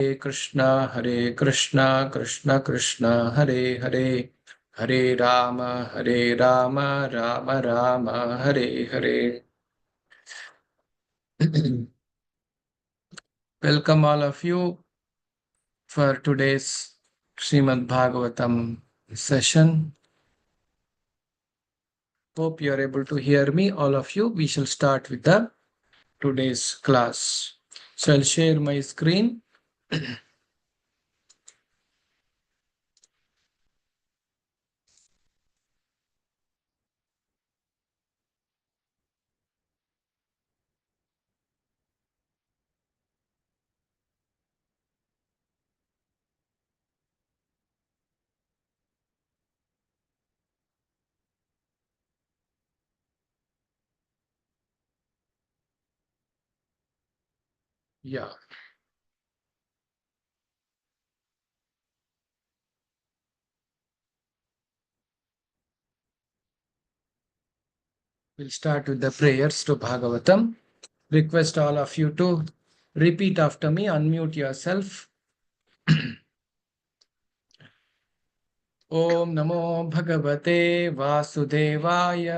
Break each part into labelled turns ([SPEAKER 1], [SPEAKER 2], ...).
[SPEAKER 1] Hare Krishna, Krishna Krishna, Hare Hare, Hare Rama, Rama Rama, Hare Hare. Welcome all of you for today's Srimad Bhagavatam session. Hope you are able to hear me, all of you. We shall start with the today's class. So I'll share my screen. Yeah. We'll start with the prayers to Bhagavatam. Request all of you to repeat after me, unmute yourself. Om Namo Bhagavate Vasudevaya.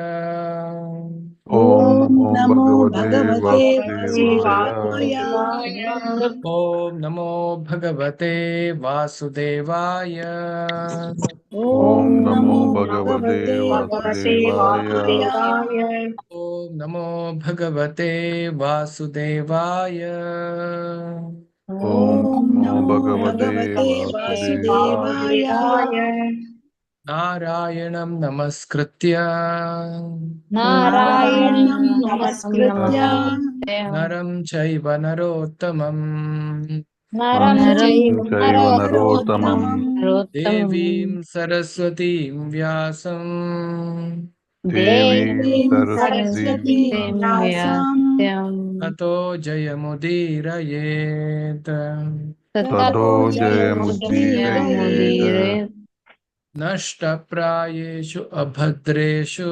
[SPEAKER 2] Om Namo Bhagavate Vasudevaya.
[SPEAKER 1] Om Namo Bhagavate Vasudevaya.
[SPEAKER 2] Om Namo Bhagavate Vasudevaya.
[SPEAKER 1] Om Namo Bhagavate Vasudevaya.
[SPEAKER 2] Om Namo Bhagavate Vasudevaya.
[SPEAKER 1] Narayanam Namaskritya.
[SPEAKER 2] Narayanam Namaskritya.
[SPEAKER 1] Naram Chaiva Narottamam.
[SPEAKER 2] Naram Chaiva Narottamam.
[SPEAKER 1] Devim Saraswatim Vyasam.
[SPEAKER 2] Devim Saraswati Vyasam.
[SPEAKER 1] Tato Jayamudirayet.
[SPEAKER 2] Tato Jayamudiraye.
[SPEAKER 1] Nashtaprayeshu Abhadreshu.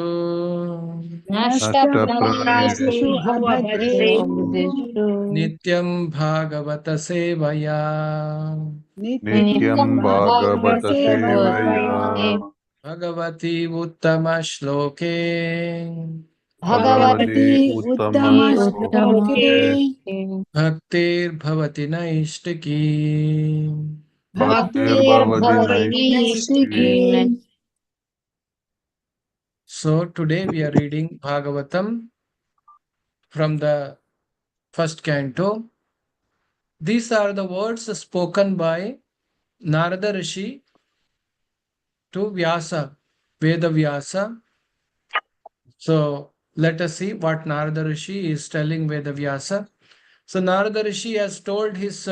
[SPEAKER 2] Nashtaprayeshu abhadreshu.
[SPEAKER 1] Nityam Bhagavata Sevaya.
[SPEAKER 2] Nityam Bhagavata Sevaya.
[SPEAKER 1] Bhagavati Uttama Shloke.
[SPEAKER 2] Bhagavati Uttama Shloke.
[SPEAKER 1] Bhaktir Bhavati Naishtaki.
[SPEAKER 2] Bhaktir Bhavati Naistiki.
[SPEAKER 1] So today we are reading Bhagavatam from the first canto. These are the words spoken by Narada Rishi to Vyasa, Veda Vyasa. So let us see what Narada Rishi is telling Veda Vyasa. So Narada Rishi has told his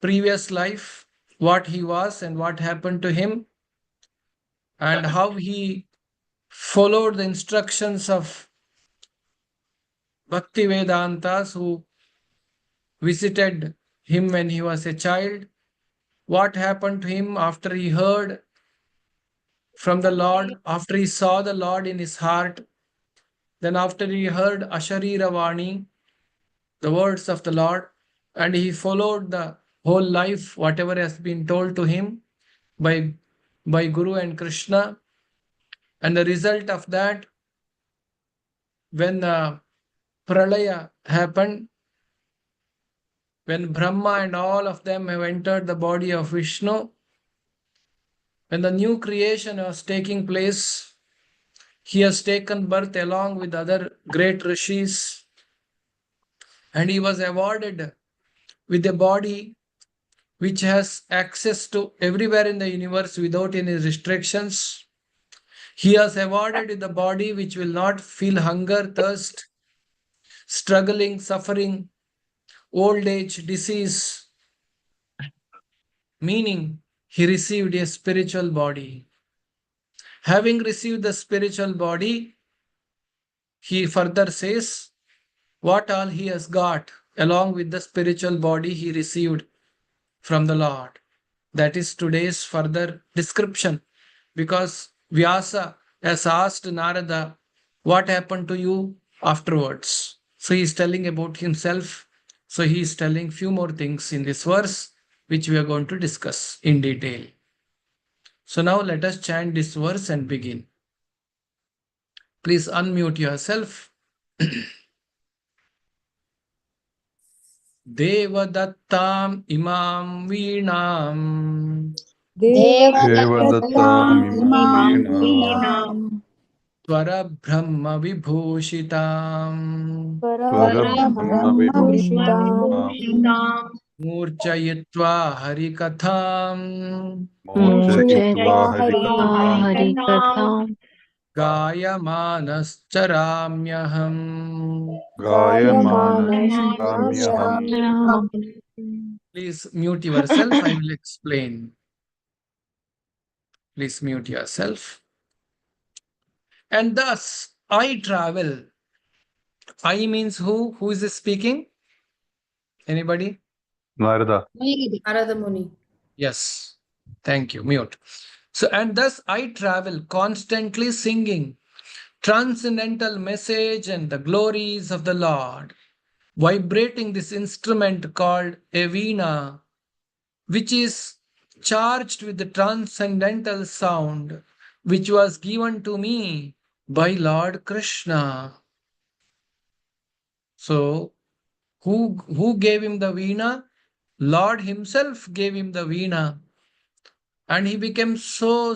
[SPEAKER 1] previous life, what he was and what happened to him, and how he followed the instructions of Bhakti Vedantas who visited him when he was a child, what happened to him after he heard from the Lord, after he saw the Lord in his heart, then after he heard Asharira Vani, the words of the Lord, and he followed the whole life, whatever has been told to him by Guru and Krishna. And the result of that, when Pralaya happened, when Brahma and all of them have entered the body of Vishnu, when the new creation was taking place, he has taken birth along with other great rishis, and he was awarded with a body which has access to everywhere in the universe without any restrictions. He has awarded with a body which will not feel hunger, thirst, struggling, suffering, old age, disease, meaning he received a spiritual body. Having received the spiritual body, he further says what all he has got along with the spiritual body he received from the Lord. That is today's further description, because Vyasa has asked Narada, what happened to you afterwards? So he is telling about himself. So he is telling few more things in this verse. which we are going to discuss in detail. So now let us chant this verse and begin. Please unmute yourself. Devadattam imam veenam
[SPEAKER 2] Devadattam imam veena
[SPEAKER 1] Twara Brahma Vibhushitam
[SPEAKER 2] Parabrahma vibhushitam
[SPEAKER 1] Murchayitva Harikatham
[SPEAKER 2] Mochayitva harikatham
[SPEAKER 3] Harikatham
[SPEAKER 1] Gayamanas
[SPEAKER 2] Gayamanastamyaham
[SPEAKER 1] Please mute yourself. I will explain. Please mute yourself. And thus I travel. I means who? Who is speaking? Anybody?
[SPEAKER 2] Narada.
[SPEAKER 4] Narada Muni.
[SPEAKER 1] Yes. Thank you. Mute. So, and thus I travel constantly singing transcendental message and the glories of the Lord, vibrating this instrument called a veena, which is charged with the transcendental sound, which was given to me by Lord Krishna. So, who gave him the veena? Lord himself gave him the veena. And he became so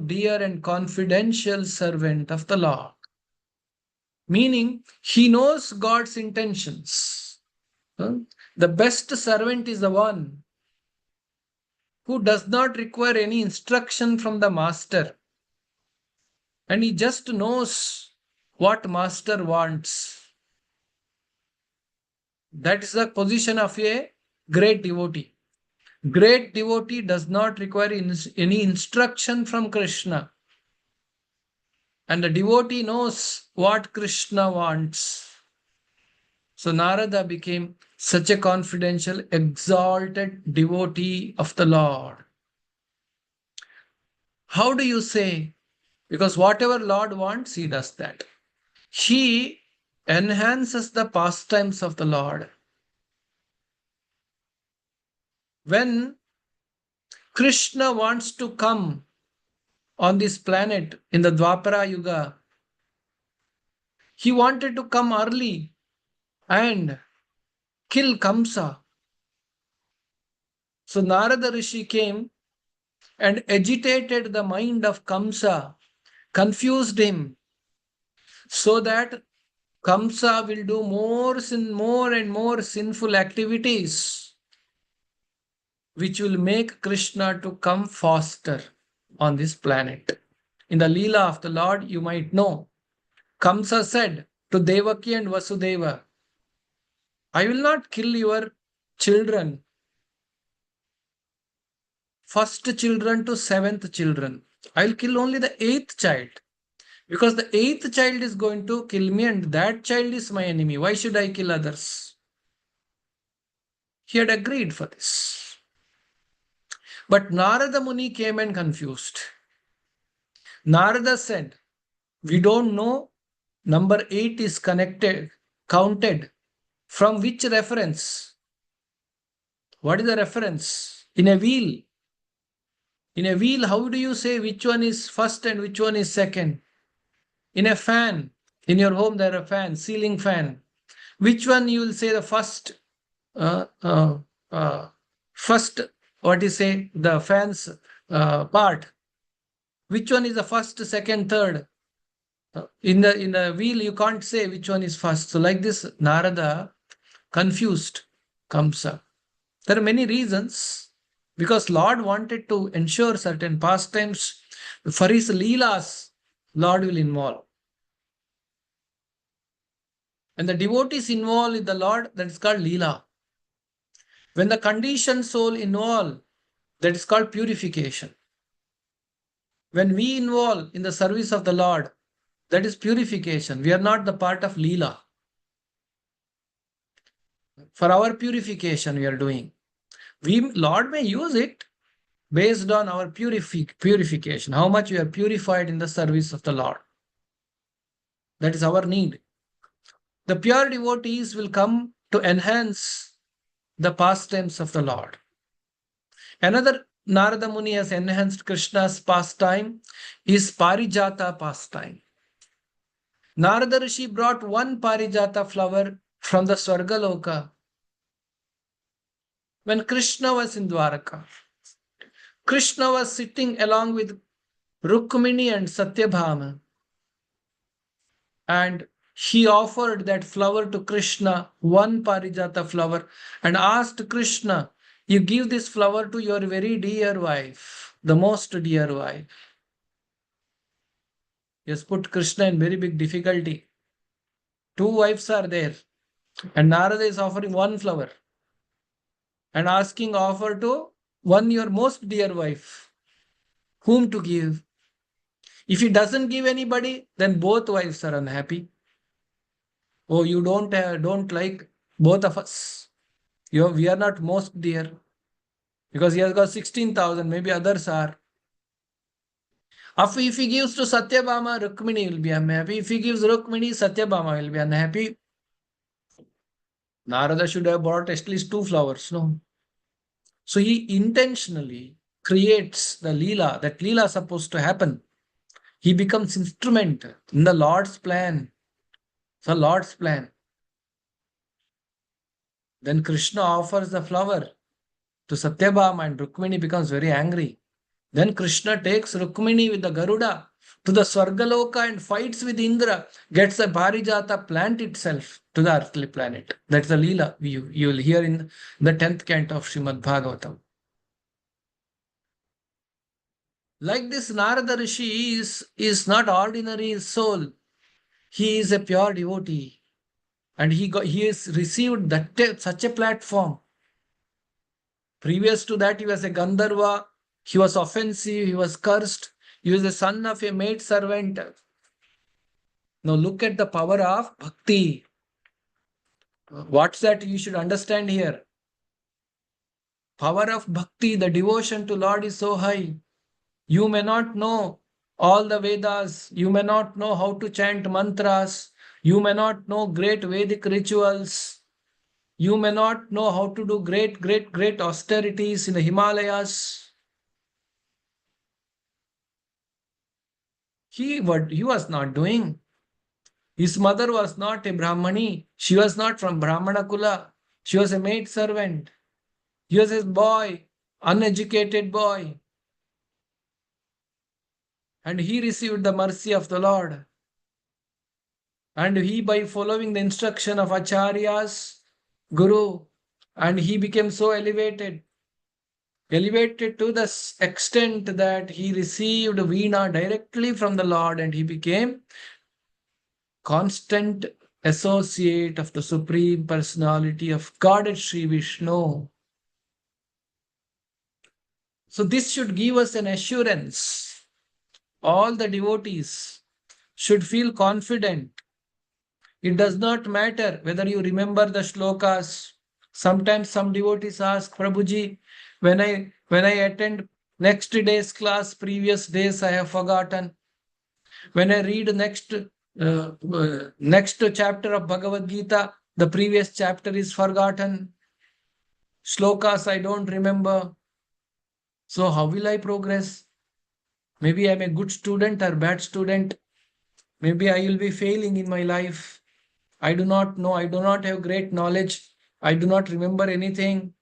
[SPEAKER 1] dear and confidential servant of the Lord. Meaning, he knows God's intentions. The best servant is the one who does not require any instruction from the master. And he just knows what master wants. That is the position of a great devotee. Great devotee does not require any instruction from Krishna. And the devotee knows what Krishna wants. So Narada became such a confidential, exalted devotee of the Lord. How do you say? Because whatever Lord wants, he does that. He enhances the pastimes of the Lord. When Krishna wants to come on this planet in the Dwapara Yuga, he wanted to come early and kill Kamsa. So Narada Rishi came and agitated the mind of Kamsa, confused him, so that Kamsa will do more and more sinful activities, which will make Krishna to come faster on this planet. In the Leela of the Lord, you might know, Kamsa said to Devaki and Vasudeva, I will not kill your children, first children to seventh children. I'll kill only the eighth child. Because the eighth child is going to kill me and that child is my enemy. Why should I kill others? He had agreed for this. But Narada Muni came and confused. Narada said, we don't know number 8 is counted. From which reference? What is the reference? In a wheel. In a wheel, how do you say which one is first and which one is second? In a fan, in your home there are a fan, ceiling fan. Which one you will say the first, first, what you say, the fan's part? Which one is the first, second, third? In the wheel, you can't say which one is first. So like this, Narada confused Kamsa. There are many reasons. Because Lord wanted to ensure certain pastimes for his leelas, Lord will involve. And the devotees involved in the Lord, that is called leela. When the conditioned soul involve, that is called purification. When we involve in the service of the Lord, that is purification. We are not the part of leela. For our purification we are doing. Lord may use it based on our purification, how much we are purified in the service of the Lord. That is our need. The pure devotees will come to enhance the pastimes of the Lord. Another Narada Muni has enhanced Krishna's pastime is Parijata pastime. Narada Rishi brought one Parijata flower from the Swargaloka when Krishna was in Dwaraka. Krishna was sitting along with Rukmini and Satyabhama, and he offered that flower to Krishna, one Parijata flower, and asked Krishna, "You give this flower to your very dear wife, the most dear wife." He has put Krishna in very big difficulty. Two wives are there, and Narada is offering one flower and asking offer to one your most dear wife. Whom to give? If he doesn't give anybody, then both wives are unhappy. Oh, you don't like both of us. We are not most dear because he has got 16,000. Maybe others are. If he gives to Satyabhama, Rukmini will be unhappy. If he gives Rukmini, Satyabhama will be unhappy. Narada should have brought at least two flowers, no? So he intentionally creates the Leela. That Leela is supposed to happen. He becomes instrument in the Lord's plan. It's the Lord's plan. Then Krishna offers the flower to Satyabhama and Rukmini becomes very angry. Then Krishna takes Rukmini with the Garuda to the Swargaloka and fights with Indra, gets a Parijata plant itself to the earthly planet. That's the Leela you will hear in the 10th canto of Srimad Bhagavatam. Like this, Narada Rishi is not ordinary soul. He is a pure devotee. And he has received such a platform. Previous to that, he was a Gandharva. He was offensive. He was cursed. He was the son of a maid servant. Now look at the power of bhakti. What's that you should understand here? Power of bhakti, the devotion to Lord is so high. You may not know all the Vedas. You may not know how to chant mantras. You may not know great Vedic rituals. You may not know how to do great austerities in the Himalayas. He was not doing. His mother was not a Brahmani. She was not from Brahmana Kula. She was a maid servant. He was a boy, uneducated boy. And he received the mercy of the Lord. And he, by following the instruction of Acharyas, Guru, and he became so elevated to the extent that he received Veena directly from the Lord and he became constant associate of the Supreme Personality of Godhead Sri Vishnu. So this should give us an assurance. All the devotees should feel confident. It does not matter whether you remember the shlokas. Sometimes some devotees ask, Prabhuji, when I attend next day's class, previous days I have forgotten. When I read next chapter of Bhagavad Gita, the previous chapter is forgotten. Shlokas I don't remember. So how will I progress? Maybe I'm a good student or bad student. Maybe I will be failing in my life. I do not know. I do not have great knowledge. I do not remember anything.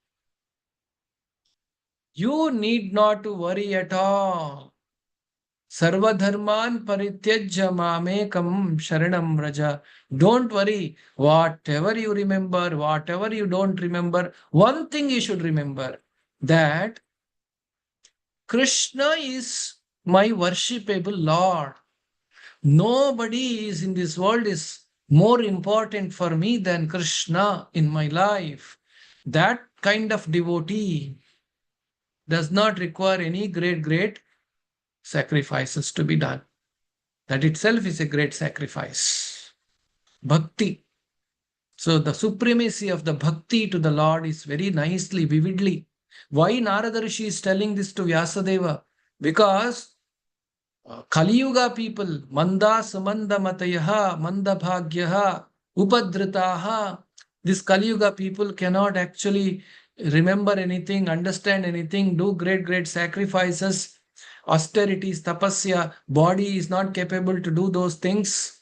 [SPEAKER 1] You need not to worry at all. Sarva dharman parityajya mamekam sharanam raja. Don't worry. Whatever you remember, whatever you don't remember, one thing you should remember, that Krishna is my worshipable Lord. Nobody is in this world is more important for me than Krishna in my life. That kind of devotee does not require any great sacrifices to be done. That itself is a great sacrifice. Bhakti. So the supremacy of the bhakti to the Lord is very nicely, vividly. Why Narada Rishi is telling this to Vyasadeva? Because Kali Yuga people, Manda Samanda Matayaha, Manda Bhagyaha, Upadritaha, this Kali Yuga people cannot actually remember anything, understand anything, do great sacrifices, austerities, tapasya. Body is not capable to do those things.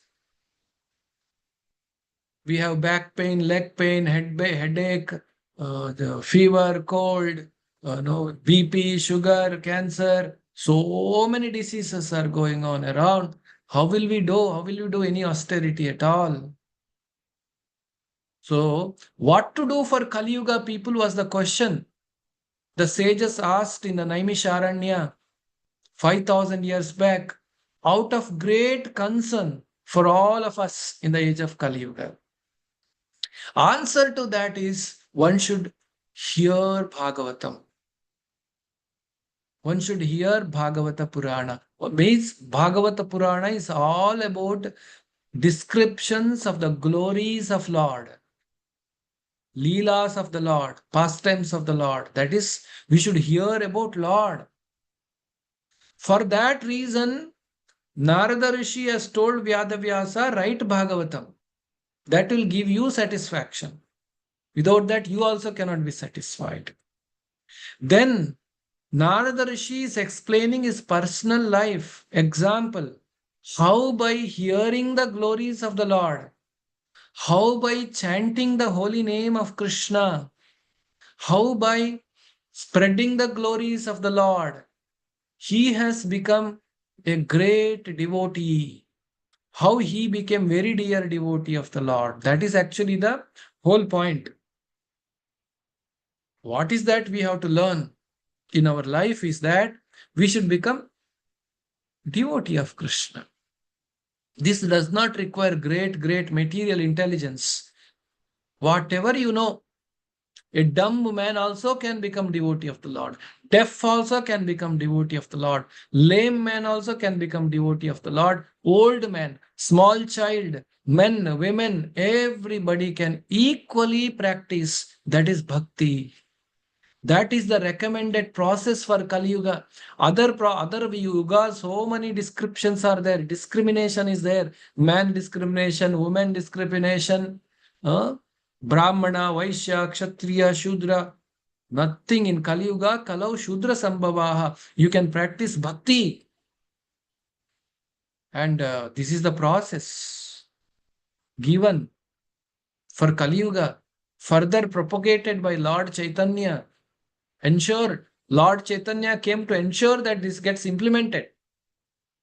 [SPEAKER 1] We have back pain, leg pain, headache, the fever, cold, no BP, sugar, cancer. So many diseases are going on around. How will we do? How will we do any austerity at all? So, what to do for Kali Yuga people was the question. The sages asked in the Naimisharanya 5,000 years back, out of great concern for all of us in the age of Kali Yuga. Answer to that is one should hear Bhagavatam. One should hear Bhagavata Purana. What means Bhagavata Purana is all about descriptions of the glories of Lord, Leelas of the Lord, pastimes of the Lord. That is, we should hear about Lord. For that reason, Narada Rishi has told Vyadavyasa, write Bhagavatam. That will give you satisfaction. Without that, you also cannot be satisfied. Then Narada Rishi is explaining his personal life. Example, how by hearing the glories of the Lord, how by chanting the holy name of Krishna, how by spreading the glories of the Lord, he has become a great devotee. How he became very dear devotee of the Lord. That is actually the whole point. What is that we have to learn in our life is that we should become devotee of Krishna. This does not require great material intelligence. Whatever you know, a dumb man also can become devotee of the Lord. Deaf also can become devotee of the Lord. Lame man also can become devotee of the Lord. Old man, small child, men, women, everybody can equally practice. That is bhakti. That is the recommended process for Kali Yuga. Other yugas, so many descriptions are there. Discrimination is there. Man discrimination, woman discrimination, Brahmana, Vaishya, Kshatriya, Shudra. Nothing in Kali Yuga. Kalau Shudra Sambhavaha. You can practice bhakti. And this is the process given for Kali Yuga, further propagated by Lord Chaitanya. Ensured Lord Chaitanya came to ensure that this gets implemented.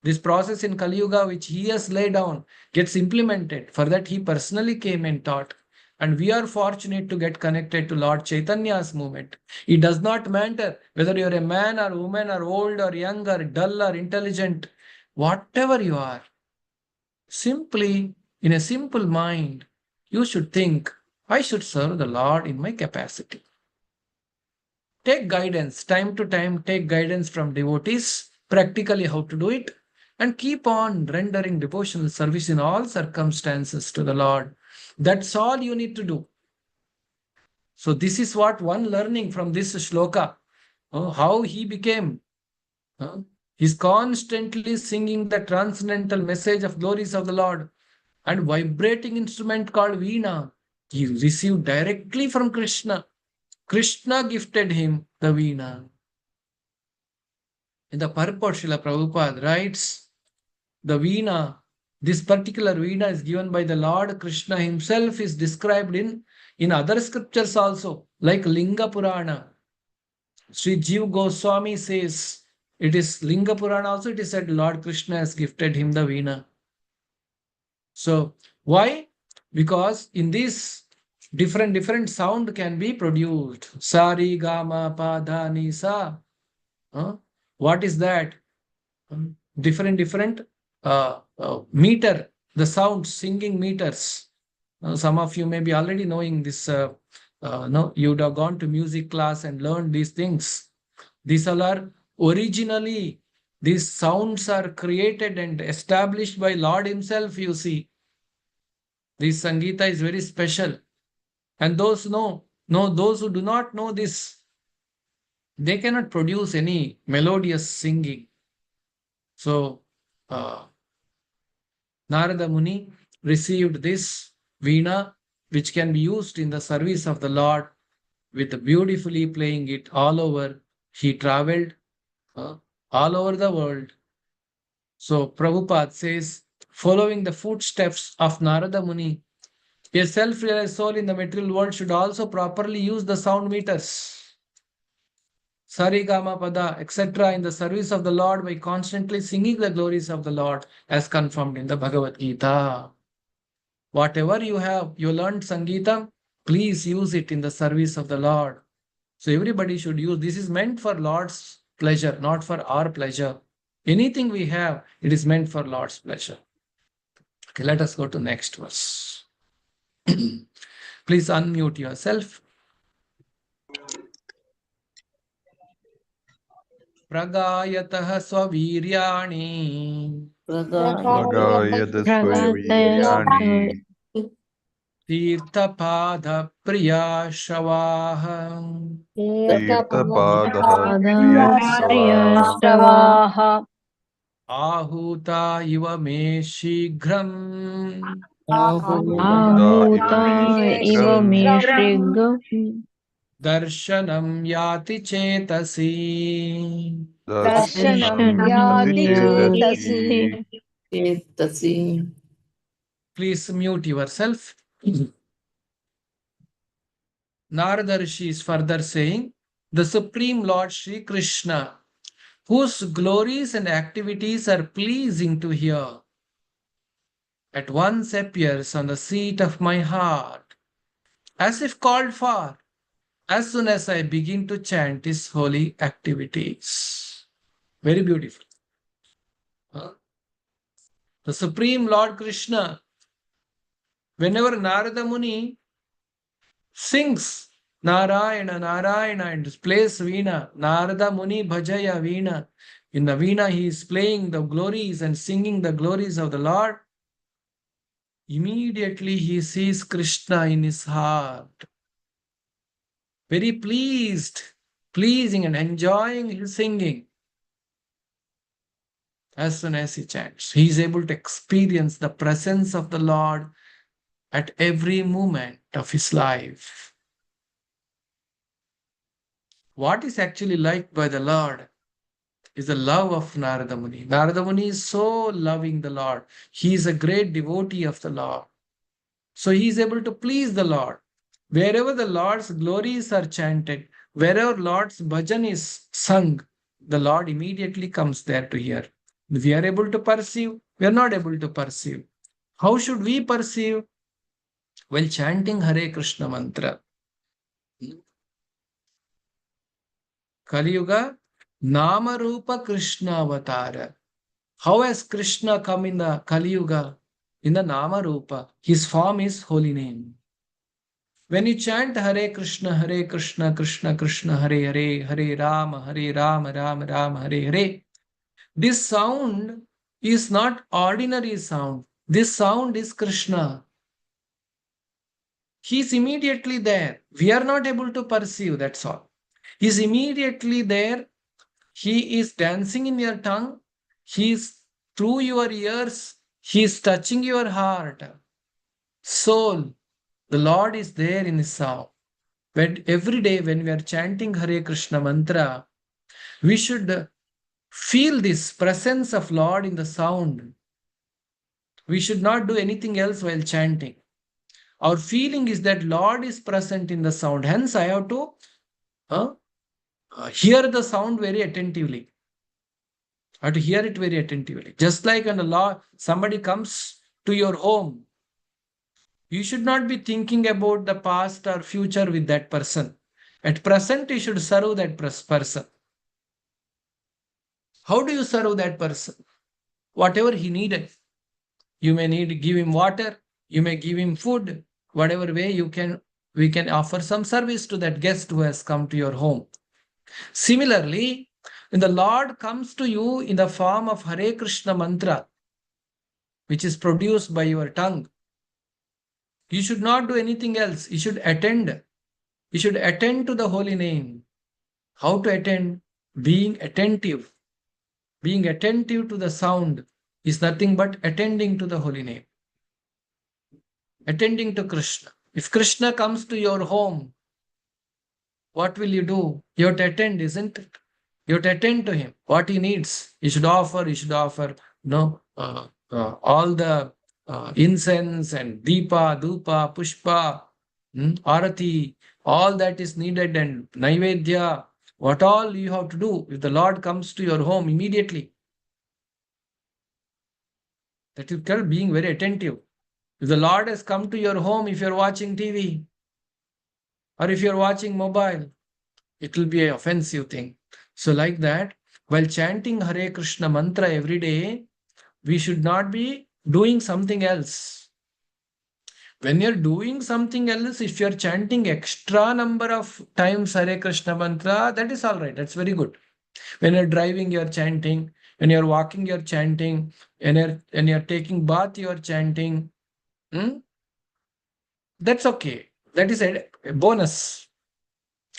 [SPEAKER 1] This process in Kali Yuga, which he has laid down, gets implemented. For that, he personally came and taught. And we are fortunate to get connected to Lord Chaitanya's movement. It does not matter whether you're a man or woman or old or young or dull or intelligent, whatever you are. Simply, in a simple mind, you should think, I should serve the Lord in my capacity. Take guidance, time to time, take guidance from devotees, practically how to do it, and keep on rendering devotional service in all circumstances to the Lord. That's all you need to do. So this is what one learning from this shloka, how he became. He's constantly singing the transcendental message of glories of the Lord and vibrating instrument called Veena. He received directly from Krishna. Krishna gifted him the Veena. In the purport, Srila Prabhupada writes, the Veena, this particular Veena is given by the Lord Krishna himself, is described in other scriptures also, like Linga Purana. Sri Jiv Goswami says, it is Linga Purana also, it is said Lord Krishna has gifted him the Veena. So, why? Because in this, different sound can be produced. Sari, Gama, Pa, Dha, Ni, Sa. What is that? Different meter, the sound, singing meters. Some of you may be already knowing this. No, you would have gone to music class and learned these things. These all are originally, these sounds are created and established by Lord himself, you see. This Sangeeta is very special. And those those who do not know this, they cannot produce any melodious singing. So, Narada Muni received this Veena, which can be used in the service of the Lord. with beautifully playing it all over. He traveled all over the world. So Prabhupada says, following the footsteps of Narada Muni, a self-realized soul in the material world should also properly use the sound meters, Sarigama Pada, etc., in the service of the Lord by constantly singing the glories of the Lord as confirmed in the Bhagavad Gita. Whatever you have, you learned Sangeetam, please use it in the service of the Lord. So everybody should use. This is meant for Lord's pleasure, not for our pleasure. Anything we have, it is meant for Lord's pleasure. Okay, let us go to next verse. Please unmute yourself. Pragayatah swaviryaani
[SPEAKER 2] Pragayadasvaviryaani
[SPEAKER 1] Tirthapada priyashavaha
[SPEAKER 2] Tirthapadah Priyastavaha
[SPEAKER 3] Priyastavaha
[SPEAKER 1] Ahuta iva me shighram
[SPEAKER 2] Ahuta iva
[SPEAKER 3] Ahuta
[SPEAKER 2] me
[SPEAKER 3] iva
[SPEAKER 2] shighram
[SPEAKER 3] me shriga
[SPEAKER 1] Darshanam yati chetasi.
[SPEAKER 2] Darshanam
[SPEAKER 3] Darshanam
[SPEAKER 2] yati
[SPEAKER 3] yati
[SPEAKER 2] chetasi.
[SPEAKER 1] Please mute yourself. Narada Rishi is further saying, the Supreme Lord Sri Krishna, whose glories and activities are pleasing to hear, at once appears on the seat of my heart, as if called for, as soon as I begin to chant his holy activities. Very beautiful. The Supreme Lord Krishna, whenever Narada Muni sings Narayana, Narayana and plays Veena, Narada Muni Bhajaya Veena. In the Veena, he is playing the glories and singing the glories of the Lord. Immediately he sees Krishna in his heart. Very pleasing and enjoying his singing. As soon as he chants, he is able to experience the presence of the Lord at every moment of his life. What is actually liked by the Lord is the love of Narada Muni. Narada Muni is so loving the Lord. He is a great devotee of the Lord. So he is able to please the Lord. Wherever the Lord's glories are chanted, wherever Lord's bhajan is sung, the Lord immediately comes there to hear. We are able to perceive, we are not able to perceive. How should we perceive? While chanting Hare Krishna mantra. Kali Yuga, Nama Rupa Krishna Avatara. How has Krishna come in the Kali Yuga? In the Nama Rupa. His form is holy name. When you chant Hare Krishna, Krishna Krishna, Hare Hare, Hare Rama, Rama Rama, Hare Hare. This sound is not ordinary sound. This sound is Krishna. He is immediately there. We are not able to perceive, that's all. He is immediately there. He is dancing in your tongue. He is through your ears. He is touching your heart. Soul, the Lord is there in his sound. But every day when we are chanting Hare Krishna mantra, we should feel this presence of Lord in the sound. We should not do anything else while chanting. Our feeling is that Lord is present in the sound. Hence, I have to hear the sound very attentively. I have to hear it very attentively. Just like when somebody comes to your home, you should not be thinking about the past or future with that person. At present, you should serve that person. How do you serve that person? Whatever he needed. You may need to give him water. You may give him food. Whatever way we can offer some service to that guest who has come to your home. Similarly, when the Lord comes to you in the form of Hare Krishna mantra, which is produced by your tongue, you should not do anything else. You should attend. You should attend to the holy name. How to attend? Being attentive. Being attentive to the sound is nothing but attending to the holy name. Attending to Krishna. If Krishna comes to your home, what will you do? You have to attend, isn't it? You have to attend to him. What he needs, you should offer, all the incense and deepa, dupa, pushpa, arati, all that is needed, and naivedya, what all you have to do. If the Lord comes to your home immediately, that is called being very attentive. If the Lord has come to your home, if you're watching TV or if you're watching mobile, it will be an offensive thing. So, like that, while chanting Hare Krishna mantra every day, we should not be doing something else. When you're doing something else, if you're chanting extra number of times Hare Krishna mantra, that is all right. That's very good. When you're driving, you're chanting. When you're walking, you're chanting. And you're taking bath, you're chanting. That's okay. That is a bonus.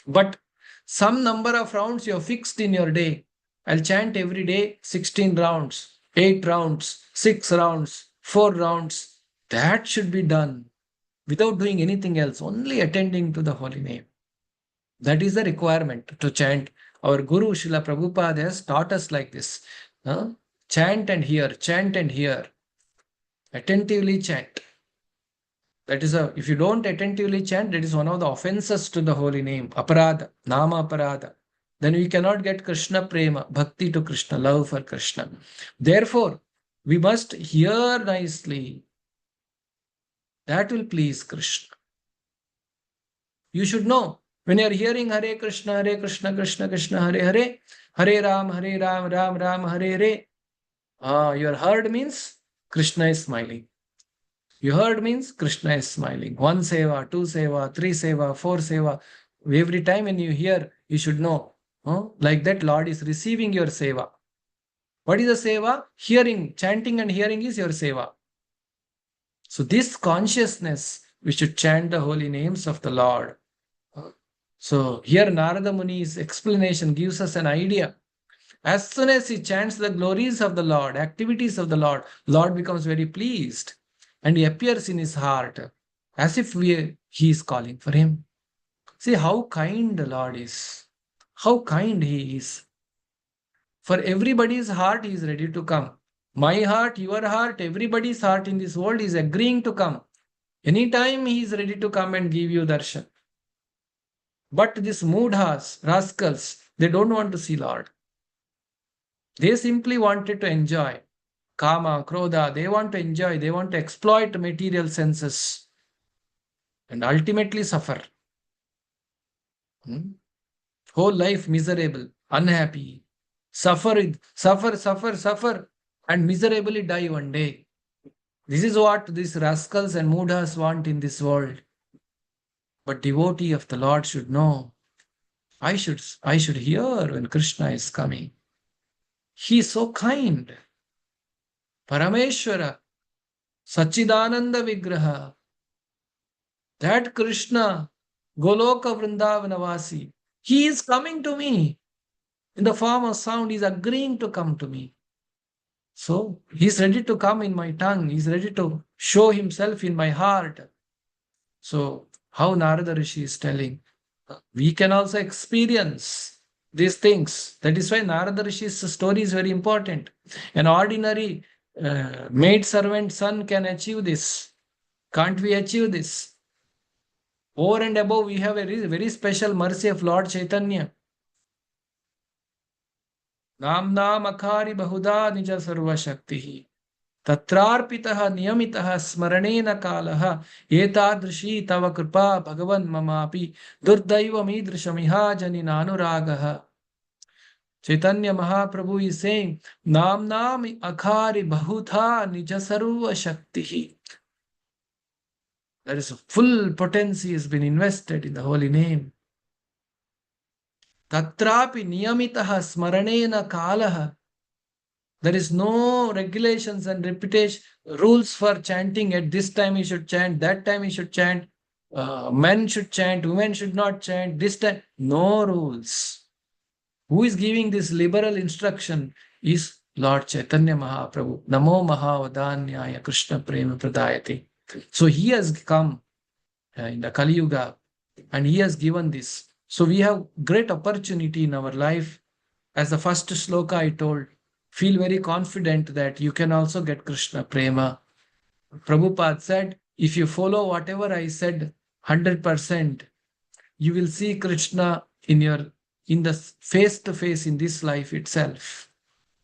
[SPEAKER 1] But some number of rounds you have fixed in your day. I'll chant every day 16 rounds, 8 rounds, 6 rounds, 4 rounds. That should be done without doing anything else, only attending to the holy name. That is the requirement to chant. Our Guru Srila Prabhupada has taught us like this. Chant and hear, chant and hear. Attentively chant. That is if you don't attentively chant, that is one of the offenses to the holy name, aparada, nama aparada. Then we cannot get Krishna prema, bhakti to Krishna, love for Krishna. Therefore, we must hear nicely. That will please Krishna. You should know, when you are hearing Hare Krishna, Krishna Krishna, Hare Hare, Hare Ram, Ram Ram, Hare Hare. Your heard means Krishna is smiling. You heard means Krishna is smiling. 1 seva, 2 seva, 3 seva, 4 seva. Every time when you hear, you should know. Like that, Lord is receiving your seva. What is the seva? Hearing, chanting and hearing is your seva. So this consciousness, we should chant the holy names of the Lord. So here Narada Muni's explanation gives us an idea. As soon as he chants the glories of the Lord, activities of the Lord becomes very pleased. And he appears in his heart as if he is calling for him. See how kind the Lord is. How kind he is. For everybody's heart, he is ready to come. My heart, your heart, everybody's heart in this world is agreeing to come. Anytime he is ready to come and give you darshan. But these mudhas, rascals, they don't want to see Lord. They simply wanted to enjoy. Kama, Krodha, they want to enjoy, they want to exploit material senses and ultimately suffer. Whole life miserable, unhappy, suffer, and miserably die one day. This is what these rascals and mudhas want in this world. But devotee of the Lord should know, I should hear when Krishna is coming. He is so kind. Parameshwara, Sachidananda Vigraha, that Krishna, Goloka Vrindavanavasi, he is coming to me in the form of sound. He is agreeing to come to me. So he is ready to come in my tongue. He is ready to show himself in my heart. So how Narada Rishi is telling, we can also experience these things. That is why Narada Rishi's story is very important. An ordinary maid servant son can achieve this. Can't we achieve this? Over and above, we have a very special mercy of Lord Chaitanya. Namna makhari bahuda nija sarva shaktihi. Tatrarpitaha niyamitaha smaranena kalaha etadrishi tava kripa bhagavan mamapi durdaiva midrishamiha janina anuragaha. Chaitanya Mahaprabhu is saying, Namna akhari bahudha nija sarva shaktihi. There is a full potency has been invested in the holy name. Tatrapi niyamitaha smaranena kalaha. There is no regulations and reputation rules for chanting. At this time you should chant, that time you should chant. Men should chant, women should not chant. This time, no rules. Who is giving this liberal instruction is Lord Chaitanya Mahaprabhu. Namo Mahavadanyaya Krishna Prema Pradayate. So he has come in the Kali Yuga and he has given this. So we have great opportunity in our life. As the first sloka I told, feel very confident that you can also get Krishna Prema. Prabhupada said, if you follow whatever I said 100%, you will see Krishna in the face to face in this life itself.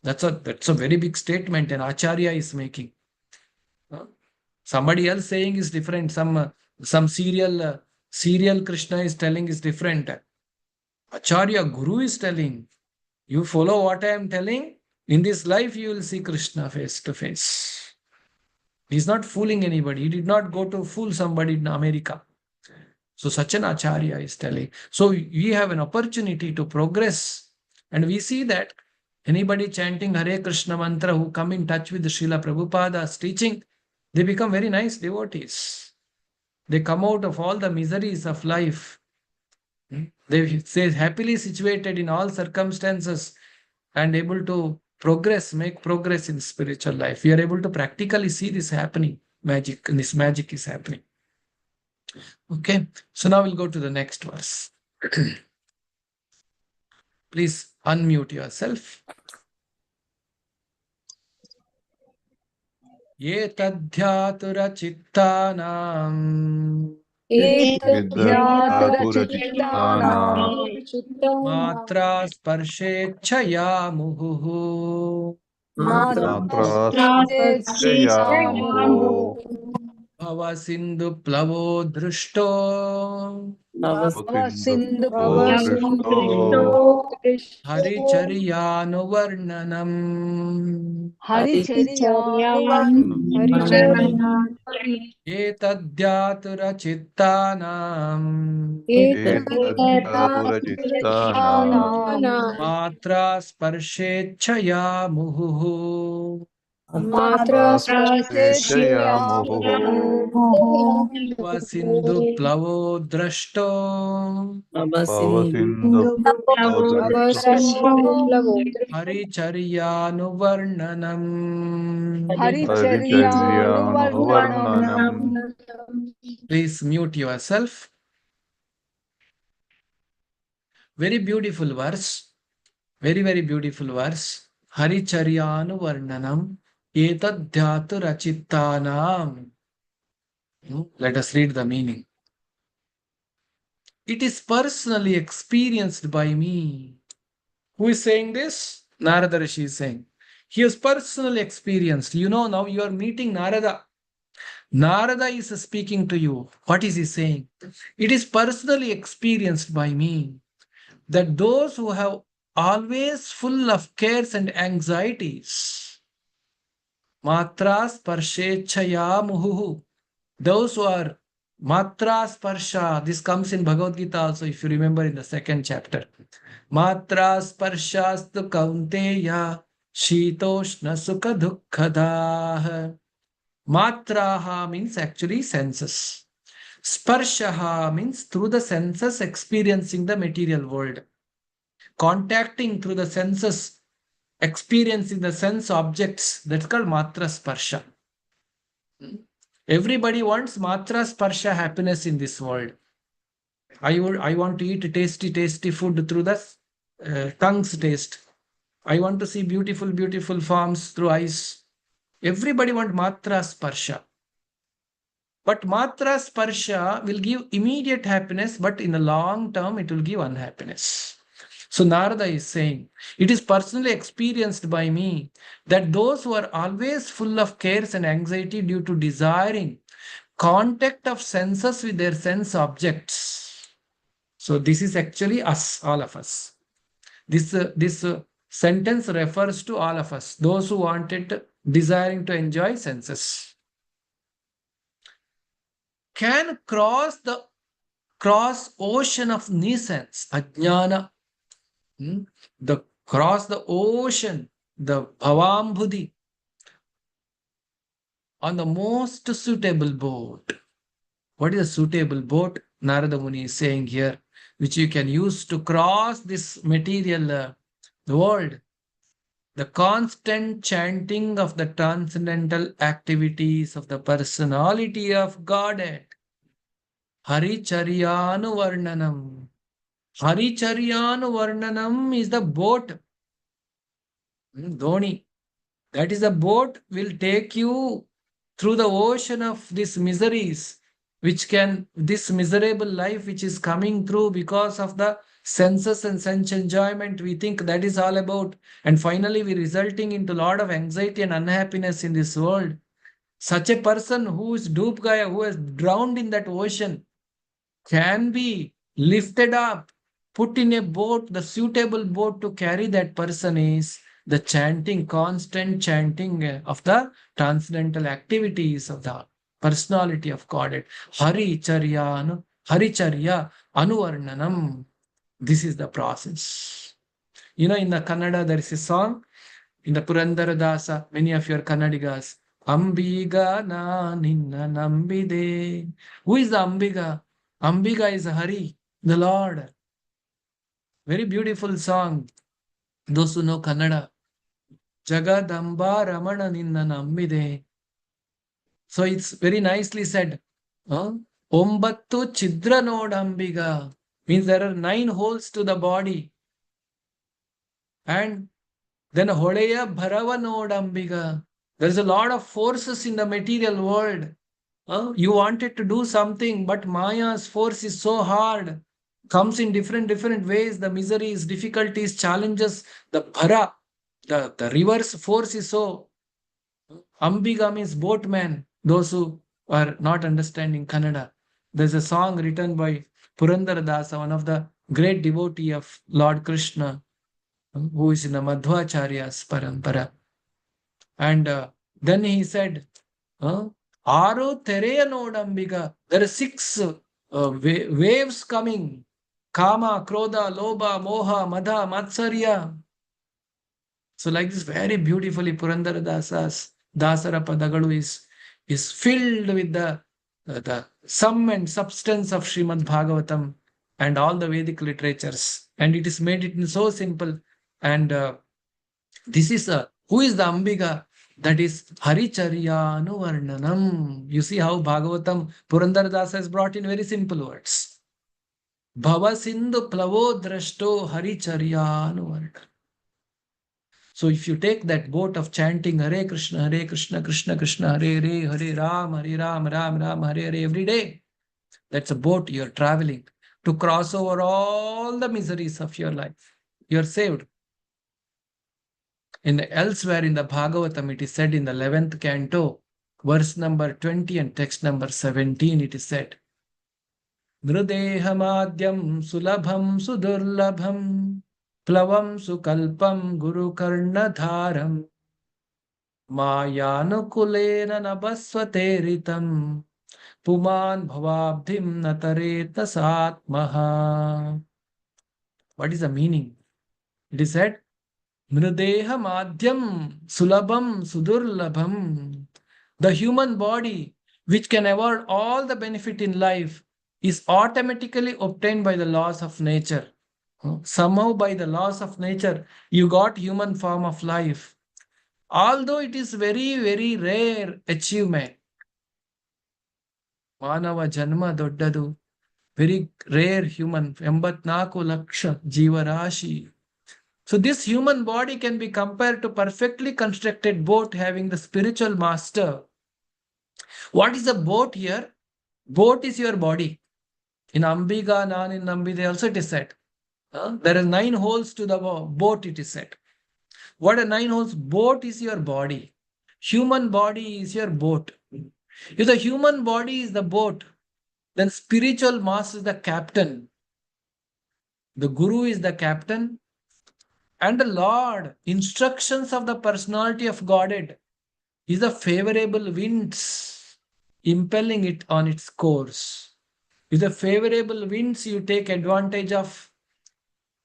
[SPEAKER 1] That's a very big statement an Acharya is making. Somebody else saying is different. Some serial Krishna is telling is different. Acharya Guru is telling, you follow what I am telling, in this life you will see Krishna face to face. He's not fooling anybody. He did not go to fool somebody in America. So such an Acharya is telling. So we have an opportunity to progress. And we see that anybody chanting Hare Krishna mantra who come in touch with the Srila Prabhupada's teaching, they become very nice devotees. They come out of all the miseries of life. They stay happily situated in all circumstances and able to make progress in spiritual life. We are able to practically see this happening. This magic is happening. Okay, so now we'll go to the next verse. Please unmute yourself. Ye tadhyatura chittanam matra sparshechaya muhuhu bhava sindhu plavo drushto harichariyanuvarnanam etadhyatura chittanam matra sparshechaya muhuhu bhava sindhu plavo drashto harichariyanuvarnanam. Please mute yourself. Very beautiful verse. Very, very beautiful verse. Harichariyanuvarnanam etadhyaturachittanam. Let us read the meaning. It is personally experienced by me. Who is saying this? Narada Rishi is saying. He has personally experienced. You know, now you are meeting Narada. Narada is speaking to you. What is he saying? It is personally experienced by me that those who have always full of cares and anxieties, matra sparshechaya muhuhu, those who are matra sparsha, this comes in Bhagavad Gita also, if you remember in the second chapter. Matra sparshastu kaunteya shitoshna sukha dukkhadaha. Matraha means actually senses. Sparshaha means through the senses experiencing the material world. Contacting through the senses, experiencing the sense objects, that's called matra sparsha. Everybody wants matra sparsha happiness in this world. I want to eat tasty food through the tongue's taste. I want to see beautiful forms through eyes. Everybody wants matra sparsha. But matra sparsha will give immediate happiness, but in the long term, it will give unhappiness. So Narada is saying, it is personally experienced by me that those who are always full of cares and anxiety due to desiring contact of senses with their sense objects. So this is actually us, all of us. This sentence refers to all of us, those who wanted, desiring to enjoy senses. Can cross ocean of nescience, ajnana, cross the ocean, the bhavambudhi, on the most suitable boat. What is a suitable boat? Narada Muni is saying here, which you can use to cross this material world. The constant chanting of the transcendental activities of the personality of Godhead. Harichariyanuvarnanam. Haricharyanu Varnanam is the boat. Dhoni. That is the boat will take you through the ocean of these miseries, this miserable life which is coming through because of the senses and sense enjoyment. We think that is all about. And finally, we resulting into a lot of anxiety and unhappiness in this world. Such a person who is duped gaya, who has drowned in that ocean, can be lifted up, put in a boat. The suitable boat to carry that person is the chanting, constant chanting of the transcendental activities of the personality of Godhead. Haricharya Anuvarnanam. This is the process. You know, in the Kannada, there is a song in the Purandara Dasa, many of your Kannadigas. Ambiga na ninna nambide. Who is the Ambiga? Ambiga is Hari, the Lord. Very beautiful song. Those who know Kannada. Jagadamba Ramana ninna nambide. So it's very nicely said. Ombattu Chidra nod Ambiga. Means there are 9 holes to the body. And then Hodeya Bharava nod Ambiga. There's a lot of forces in the material world. You wanted to do something, but Maya's force is so hard, comes in different ways. The miseries, difficulties, challenges, the Bhara, the reverse force is so. Ambiga means boatman. Those who are not understanding Kannada. There's a song written by Purandara Dasa, one of the great devotee of Lord Krishna, who is in the Madhvacharya's parampara. And then he said, Aro Tereya Nodambiga. There are 6 waves coming. Kama, Krodha, Lobha, Moha, Madha, Matsarya. So like this very beautifully Purandara Dasa's Dasara Padagalu is filled with the sum and substance of Srimad Bhagavatam and all the Vedic literatures. And it is made it in so simple. And this is who is the Ambiga? That is Haricharyanu Varnanam. You see how Bhagavatam Purandara Dasa has brought in very simple words. Bhava Sindhu Plavo Drashto Haricharyanu Varnanam. So if you take that boat of chanting Hare Krishna, Krishna Krishna, Hare Hare, Hare Ram, Ram Ram, Hare Hare every day, that's a boat you're traveling to cross over all the miseries of your life. You're saved. Elsewhere in the Bhagavatam, it is said in the 11th canto, verse number 20 and text number 17, it is said, Nrudehamadyam sulabham sudurlabham plavam sukalpam guru karnadharam mayanukulena nabasvateritam puman bhavabdhim natareta satmaha. What is the meaning? It is said, Mrideha madhyam sulabham sudurlabham. The human body, which can award all the benefit in life, is automatically obtained by the laws of nature. Somehow by the laws of nature, you got human form of life. Although it is very rare achievement. Manava janma doddadu. Very rare human. 84 laksha jivarashi. So this human body can be compared to perfectly constructed boat having the spiritual master. What is a boat here? Boat is your body. In Ambiga, Nan, in Ambide also it is said. There are 9 holes to the boat, it is said. What are 9 holes? Boat is your body. Human body is your boat. If the human body is the boat, then spiritual master is the captain. The guru is the captain. And the Lord, instructions of the personality of Godhead, is the favorable winds impelling it on its course. With the favorable winds you take advantage of,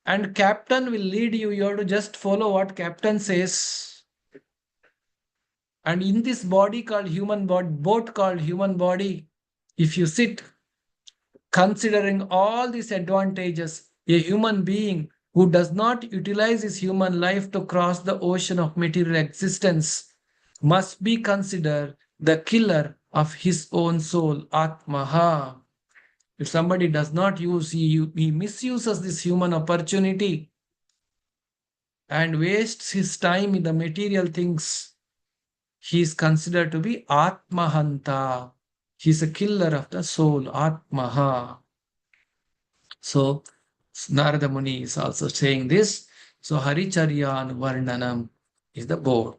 [SPEAKER 1] and captain will lead you. You have to just follow what captain says. And in this body called human body, boat called human body, if you sit considering all these advantages, a human being who does not utilize his human life to cross the ocean of material existence must be considered the killer of his own soul, Atmaha. If somebody does not use, he misuses this human opportunity and wastes his time in the material things, he is considered to be Atmahanta. He is a killer of the soul, Atmaha. So Narada Muni is also saying this. So Haricharyan Varnanam is the board.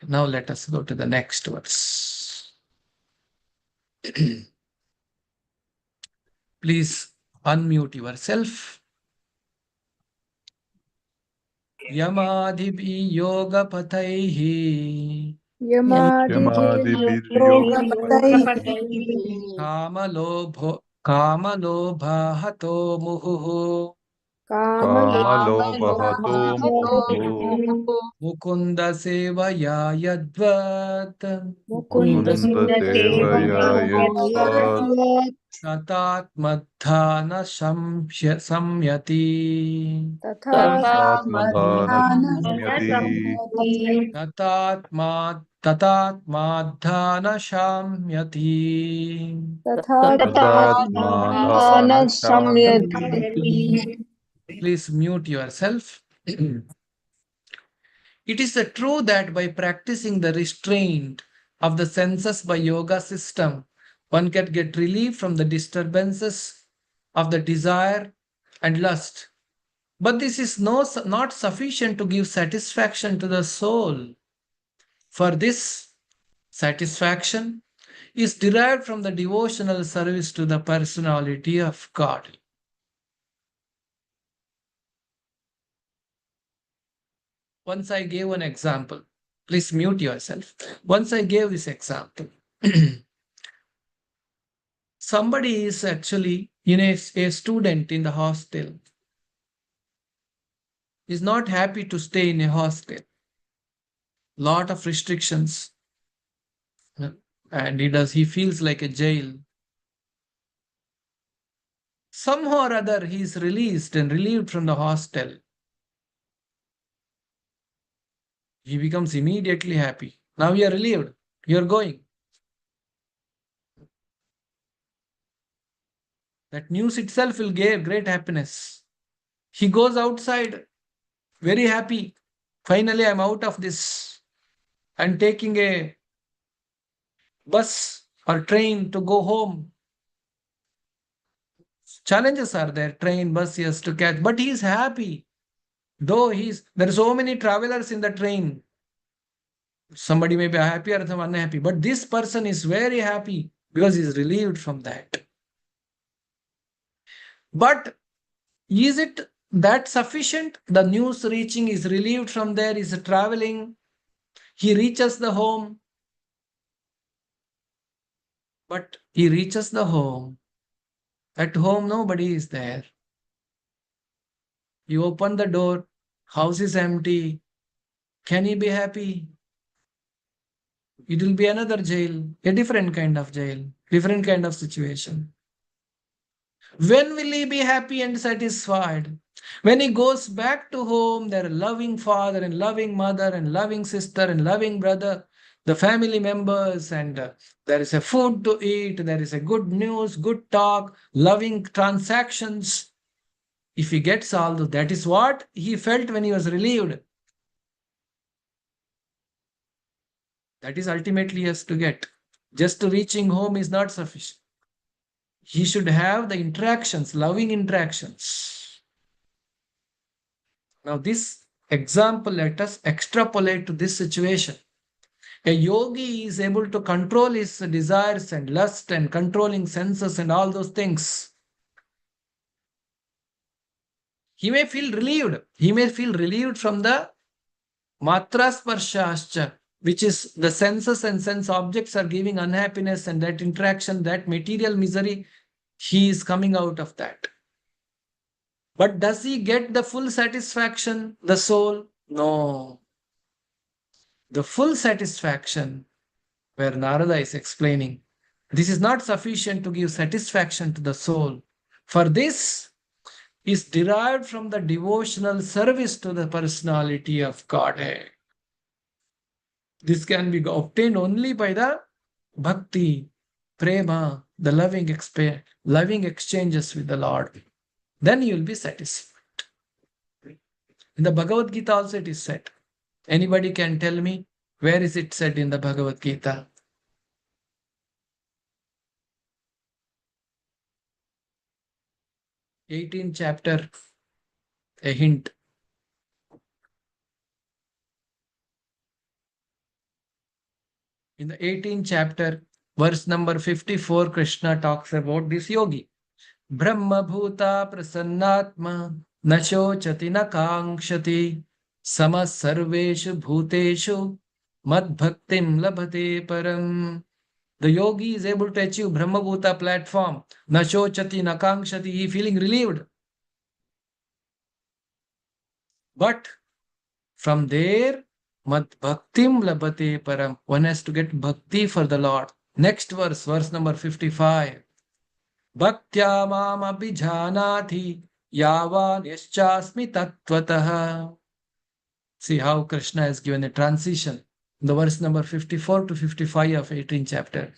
[SPEAKER 1] Now let us go to the next verse. Please unmute yourself. Yamadhibi yogapataihi
[SPEAKER 4] यमादिभिर्योगपतैः
[SPEAKER 1] कामलोभाहतो मुहुः
[SPEAKER 4] कामलोभहतो मुहुः
[SPEAKER 1] Mukund सेवया यद्वत्
[SPEAKER 4] मुकुन्दसेवया यद्वत्
[SPEAKER 1] ततात्मद्धान संयति
[SPEAKER 4] तथात्मधानसंयति
[SPEAKER 1] ततात्माद्धान शाम्यति.
[SPEAKER 4] तदात्माधानसंयति
[SPEAKER 1] Please mute yourself. It is true that by practicing the restraint of the senses by yoga system, one can get relief from the disturbances of the desire and lust. But this is not sufficient to give satisfaction to the soul. For this satisfaction is derived from the devotional service to the personality of God. Once I gave an example. Please mute yourself. Once I gave this example. Somebody is actually a student in the hostel. Is not happy to stay in a hostel. Lot of restrictions. And he feels like a jail. Somehow or other he is released and relieved from the hostel. He becomes immediately happy. Now you are relieved. You are going. That news itself will give great happiness. He goes outside, very happy. Finally, I'm out of this. I'm taking a bus or train to go home. Challenges are there, train, bus he has to catch, but he is happy. Though there are so many travelers in the train. Somebody may be happy or some unhappy, but this person is very happy because he is relieved from that. But is it that sufficient? The news reaching is relieved from there, is traveling. He reaches the home. But he reaches the home. At home, nobody is there. You open the door, house is empty. Can he be happy? It will be another jail, a different kind of jail, different kind of situation. When will he be happy and satisfied? When he goes back to home, there are loving father and loving mother and loving sister and loving brother, the family members, and there is a food to eat, there is a good news, good talk, loving transactions. If he gets all those, that is what he felt when he was relieved. That is ultimately he has to get. Just reaching home is not sufficient. He should have the interactions, loving interactions. Now this example, let us extrapolate to this situation. A yogi is able to control his desires and lust and controlling senses and all those things. He may feel relieved. He may feel relieved from the matrasparshascha, which is the senses and sense objects are giving unhappiness, and that interaction, that material misery, he is coming out of that. But does he get the full satisfaction, the soul? No. The full satisfaction, where Narada is explaining, this is not sufficient to give satisfaction to the soul. For this is derived from the devotional service to the personality of Godhead. This can be obtained only by the bhakti, prema, the loving exchanges with the Lord, then you will be satisfied. In the Bhagavad Gita also it is said. Anybody can tell me where is it said in the Bhagavad Gita? 18th chapter, a hint. In the 18th chapter, verse number 54, Krishna talks about this yogi. Brahma bhuta prasannatma na shochati na kankshati samas sarveshu bhuteshu mad bhaktim labhate param. The yogi is able to achieve Brahma bhuta platform. Na shochati na kankshati. He feeling relieved. But from there, mad bhaktim labhate param. One has to get bhakti for the Lord. Next verse, verse number 55. Bhaktya mam abhijanati yavan yaschasmi tattvataha. See how Krishna has given a transition. The verse number 54 to 55 of 18th chapter.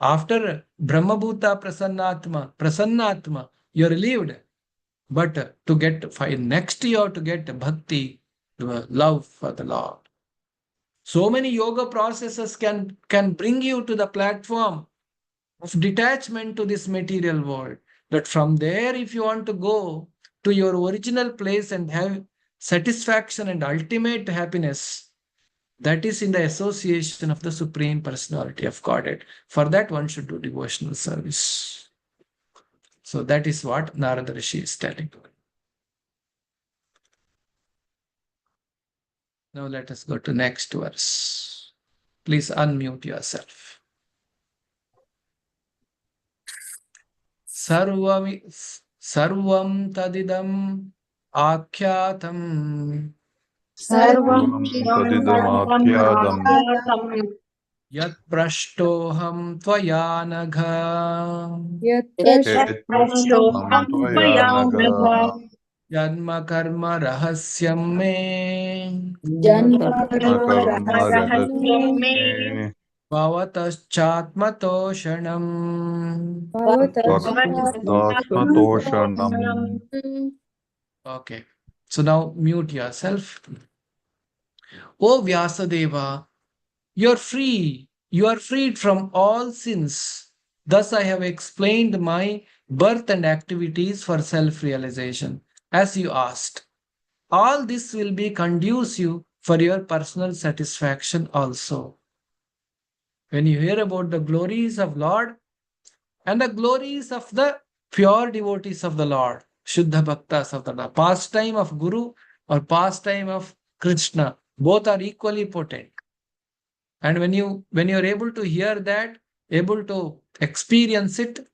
[SPEAKER 1] After Brahmabhuta Prasannatma, you are relieved. But to get next you have to get bhakti, love for the Lord. So many yoga processes can bring you to the platform of detachment to this material world. That from there, if you want to go to your original place and have satisfaction and ultimate happiness, that is in the association of the Supreme Personality of Godhead. For that, one should do devotional service. So that is what Narada Rishi is telling. Now let us go to next verse. Please unmute yourself. Sarvam tadidam akyatam
[SPEAKER 2] Sarvam
[SPEAKER 4] तदिदमाख्यातम्
[SPEAKER 1] yat prashtoham tvayanagha
[SPEAKER 4] यत्प्रष्टोऽहं त्वया नघ
[SPEAKER 1] janma karma rahasyam me
[SPEAKER 4] कर्म रहस्ये
[SPEAKER 1] bhavataschatmatoshanam.
[SPEAKER 4] भक्तात्मतोषणम्.
[SPEAKER 1] Okay. So now mute yourself. O Vyasadeva, you're free. You are freed from all sins. Thus I have explained my birth and activities for self-realization, as you asked. All this will be conducive for your personal satisfaction also. When you hear about the glories of Lord and the glories of the pure devotees of the Lord, Shuddha Bhaktas of the Lord, pastime of Guru or pastime of Krishna, both are equally potent. And when you're able to hear that, able to experience it,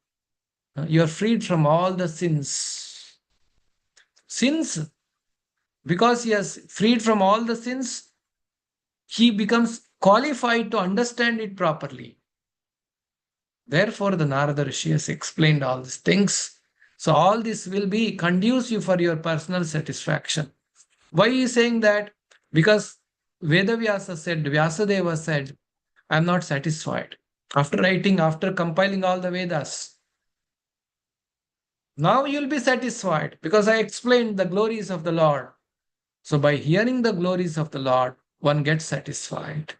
[SPEAKER 1] you're freed from all the sins. Sins, because he has freed from all the sins, he becomes qualified to understand it properly. Therefore, the Narada Rishi has explained all these things. So all this will be conducive for your personal satisfaction. Why is he saying that? Because Vyasadeva said, I am not satisfied. After compiling all the Vedas, now you'll be satisfied because I explained the glories of the Lord. So by hearing the glories of the Lord, one gets satisfied.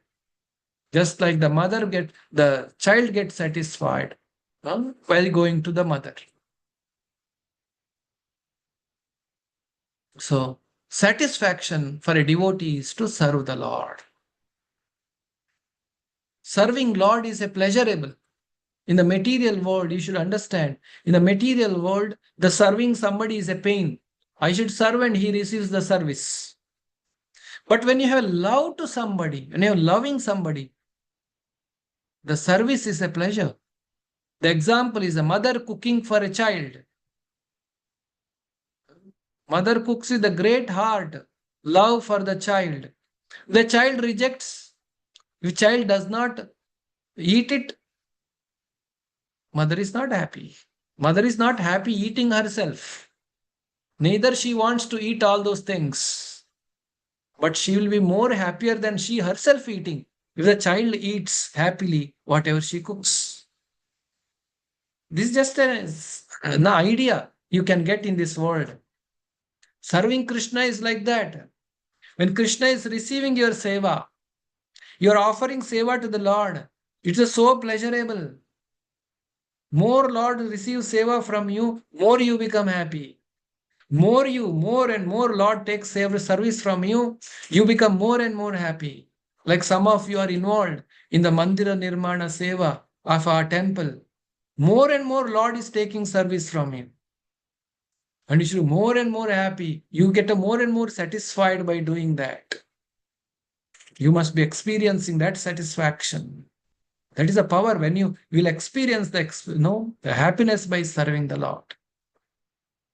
[SPEAKER 1] Just like the child gets satisfied while going to the mother. So satisfaction for a devotee is to serve the Lord. Serving Lord is a pleasurable. In the material world, you should understand, in the material world, the serving somebody is a pain. I should serve and he receives the service. But when you have love to somebody, when you're loving somebody, the service is a pleasure. The example is a mother cooking for a child. Mother cooks with a great heart, love for the child. The child rejects. If child does not eat it, mother is not happy. Mother is not happy eating herself. Neither she wants to eat all those things. But she will be more happier than she herself eating if the child eats happily whatever she cooks. This is just an idea you can get in this world. Serving Krishna is like that. When Krishna is receiving your seva, you are offering seva to the Lord. It is so pleasurable. More Lord receives seva from you, more you become happy. More and more Lord takes service from you, you become more and more happy. Like some of you are involved in the Mandira Nirmana Seva of our temple. More and more Lord is taking service from you. And you should be more and more happy. You get a more and more satisfied by doing that. You must be experiencing that satisfaction. That is a power when you will experience the happiness by serving the Lord.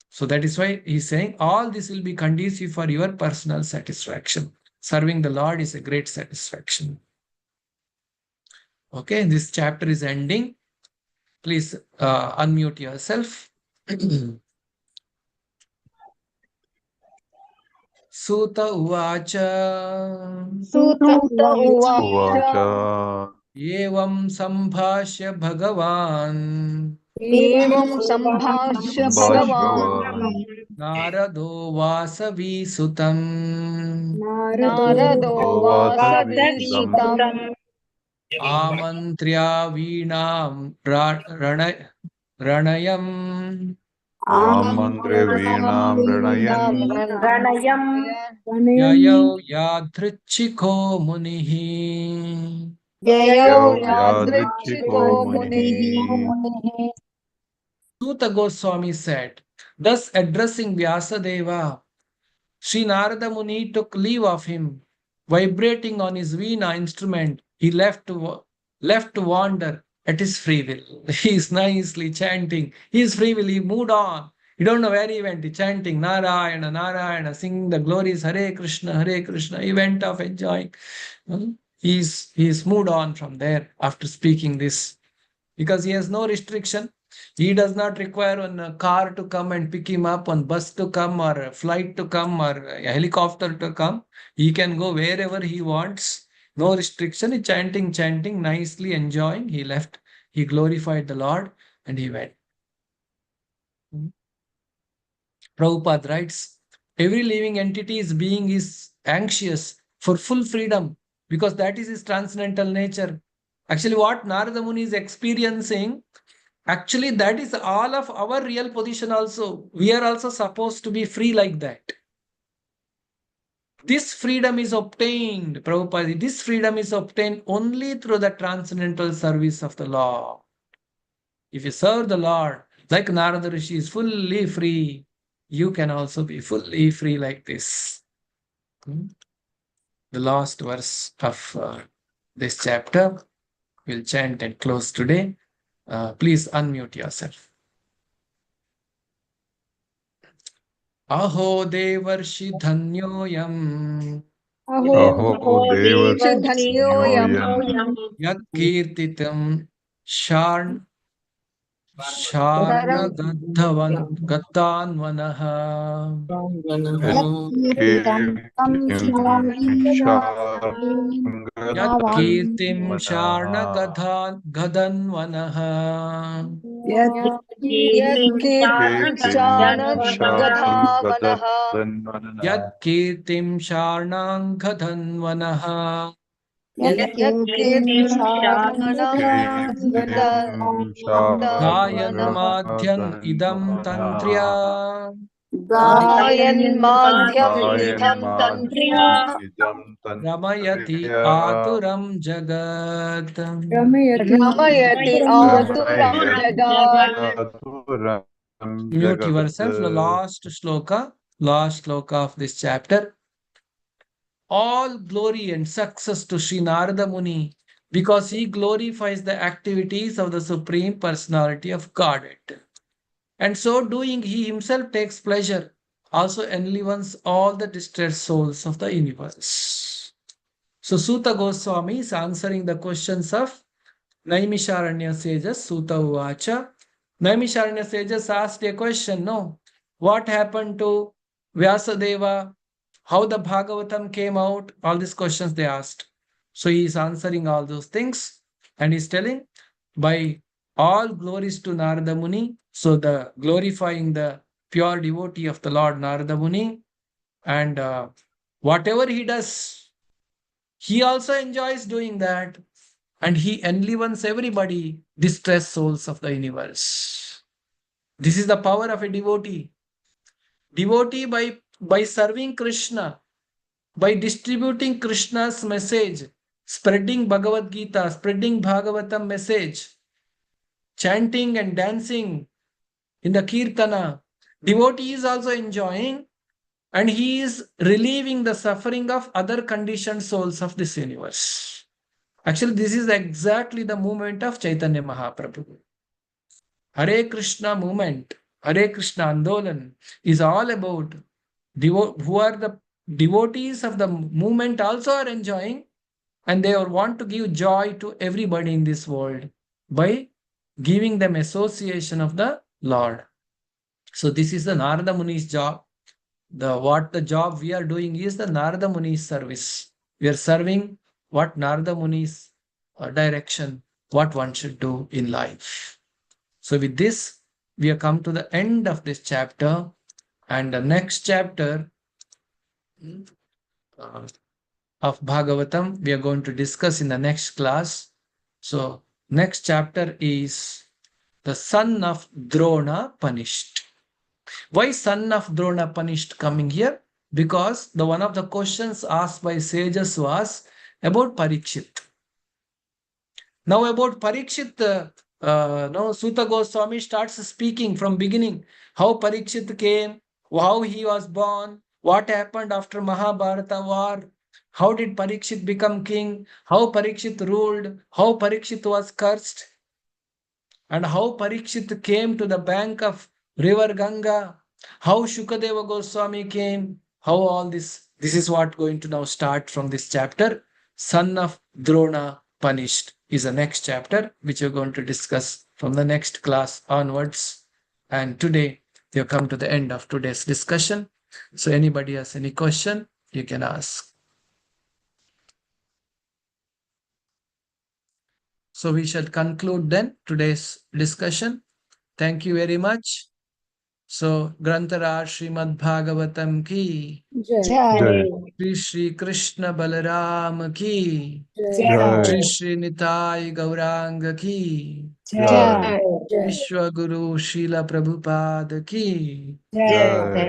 [SPEAKER 1] So that is why he's saying all this will be conducive for your personal satisfaction. Serving the Lord is a great satisfaction. Okay, this chapter is ending. Please unmute yourself. Suta uvacha
[SPEAKER 3] Sut
[SPEAKER 4] Uvacha
[SPEAKER 1] evam sambhashya bhagavan
[SPEAKER 3] Evam sambhashya
[SPEAKER 4] Sambhash
[SPEAKER 3] Bhagavan
[SPEAKER 4] Bhagavan
[SPEAKER 1] narado vasavi sutam
[SPEAKER 3] Narado
[SPEAKER 4] Vasavi
[SPEAKER 3] Vasavi
[SPEAKER 4] Sudam
[SPEAKER 3] Sutam
[SPEAKER 1] amantrya veenam ranayam
[SPEAKER 4] Amandre Veenam Ranayan
[SPEAKER 1] yayau yadrichiko munihi.
[SPEAKER 3] Yayau
[SPEAKER 4] Yav
[SPEAKER 3] Yadrichiko
[SPEAKER 4] Yadrichiko
[SPEAKER 3] Munihi
[SPEAKER 4] Munihi
[SPEAKER 1] Suta Goswami said, thus addressing Vyasadeva, Sri Narada Muni took leave of him. Vibrating on his veena instrument, he left to wander at his free will. He is nicely chanting. His free will, he moved on. You don't know where he went. He chanting Narayana, Narayana, singing the glories Hare Krishna, Hare Krishna. He went off enjoying. He's moved on from there after speaking this because he has no restriction. He does not require a car to come and pick him up, one bus to come, or a flight to come, or a helicopter to come. He can go wherever he wants. No restriction. He chanting, nicely enjoying. He left. He glorified the Lord and he went. Prabhupada writes, every living entity's being is anxious for full freedom because that is his transcendental nature. Actually, what Narada Muni is experiencing, actually, that is all of our real position also. We are also supposed to be free like that. This freedom is obtained, Prabhupada, this freedom is obtained only through the transcendental service of the Lord. If you serve the Lord, like Narada Rishi is fully free, you can also be fully free like this. The last verse of this chapter, we'll chant and close today. Please unmute yourself. Aho devarshi dhanyoyam
[SPEAKER 4] Aho Devarshi
[SPEAKER 3] Dhanyoyam
[SPEAKER 4] Dhanyoyam
[SPEAKER 1] yat kirtitam sharn
[SPEAKER 3] Saram
[SPEAKER 1] gaddanvanaha
[SPEAKER 4] Yat Kirtim
[SPEAKER 1] yat
[SPEAKER 4] Sharangad
[SPEAKER 1] kirtim gadanvanaha
[SPEAKER 3] Yat Kirtim Shana Gadhavanaha
[SPEAKER 1] yat kirtim gadhanvanaha
[SPEAKER 3] Yat Kirtim Shana
[SPEAKER 1] gayan
[SPEAKER 3] Gadhavanaha
[SPEAKER 1] madhyan idam tantriya
[SPEAKER 3] Gayan Madhyam
[SPEAKER 4] Gayan
[SPEAKER 3] Idham
[SPEAKER 4] Madhyam
[SPEAKER 3] Tantriya
[SPEAKER 4] Idam
[SPEAKER 1] ramayati
[SPEAKER 4] Tantriya
[SPEAKER 1] aturam jagat.
[SPEAKER 3] Ramayati Aturam Jagat.
[SPEAKER 4] Ramayaturam
[SPEAKER 1] Mute yourself. The
[SPEAKER 4] Jagat
[SPEAKER 1] last sloka of this chapter. All glory and success to Sri Narada Muni because he glorifies the activities of the Supreme Personality of Godhead. And so doing, he himself takes pleasure, also enlivens all the distressed souls of the universe. So Suta Goswami is answering the questions of Naimisharanya sages, Suta Uvacha. Naimisharanya sages asked a question, no? What happened to Vyasadeva? How the Bhagavatam came out? All these questions they asked. So he is answering all those things and he's telling by All glories to Narada Muni. So the glorifying the pure devotee of the Lord Narada Muni, and whatever he does, he also enjoys doing that, and he enlivens everybody, distressed souls of the universe. This is the power of a devotee. Devotee by serving Krishna, by distributing Krishna's message, spreading Bhagavad Gita, spreading Bhagavatam message, chanting and dancing in the Kirtana, devotee is also enjoying, and he is relieving the suffering of other conditioned souls of this universe. Actually, this is exactly the movement of Chaitanya Mahaprabhu. Hare Krishna movement, Hare Krishna Andolan is all about who are the devotees of the movement also are enjoying, and they want to give joy to everybody in this world by giving them association of the Lord. So this is the Narada Muni's job. The job we are doing is the Narada Muni's service. We are serving what Narada Muni's direction, what one should do in life. So with this, we have come to the end of this chapter, and the next chapter of Bhagavatam we are going to discuss in the next class. So next chapter is the son of Drona punished. Why son of Drona punished coming here? Because the one of the questions asked by sages was about Parikshit. Now about Parikshit, no, Suta Goswami starts speaking from beginning, how Parikshit came, how he was born, what happened after Mahabharata war, how did Parikshit become king, how Parikshit ruled, how Parikshit was cursed, and how Parikshit came to the bank of river Ganga, how Shukadeva Goswami came, how all this is what going to now start from this chapter. Son of Drona punished is the next chapter, which we're going to discuss from the next class onwards. And today we have come to the end of today's discussion. So anybody has any question, you can ask. So we shall conclude then today's discussion. Thank you very much. So Grantara Srimad Bhagavatam ki,
[SPEAKER 3] Jai.
[SPEAKER 4] Jai.
[SPEAKER 1] Shri Krishna Balaram ki,
[SPEAKER 3] Jai.
[SPEAKER 1] Shri Shri Nitai Gauranga ki,
[SPEAKER 4] Jai.
[SPEAKER 1] Vishwa Guru Srila Prabhupada ki.
[SPEAKER 4] Jai.